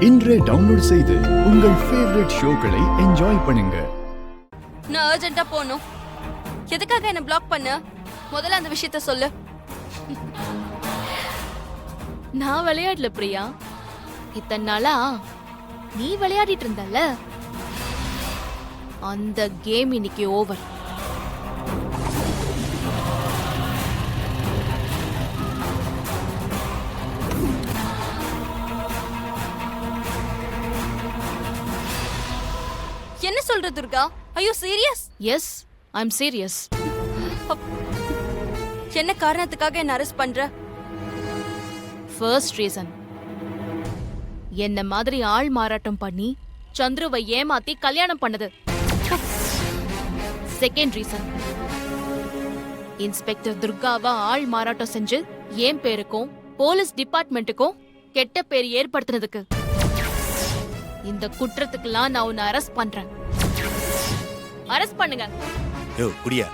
இன்றே டவுன்லோட் செய்து உங்கள் ஃபேவரட் ஷோக்களை என்ஜாய் பண்ணுங்க. நான் அர்ஜென்ட்டா போகணும். எதுக்காக என்ன பிளாக் பண்ண? முதல்ல அந்த விஷயத்த சொல்லு. நான் விளையாடல பிரியா. இத்தனை நாளா நீ விளையாடிட்டு இருந்தல்ல, அந்த கேம் இன்னைக்கு ஓவர். என்ன சொல்ற Durga? Are you serious? Yes, I am serious. என்ன காரணத்துக்காக என்ன அரெஸ்ட் பண்ற? ஃபர்ஸ்ட் ரீசன், என்ன மாதிரி ஆள் மாறாட்டம் பண்ணி சந்துருவை ஏமாத்தி கல்யாணம் பண்ணது. செகண்ட் ரீசன், இன்ஸ்பெக்டர் துர்காவை ஆள் மாறாட்டம் செஞ்சு என் பேருக்கும் போலீஸ் டிபார்ட்மெண்ட்டுக்கும் கெட்ட பேர் ஏற்படுத்தினதுக்கு. இந்த குற்றத்துக்கெல்லாம் நான் உன்னை அரெஸ்ட் பண்றேன். அரெஸ்ட் பண்ணுங்க. குடியா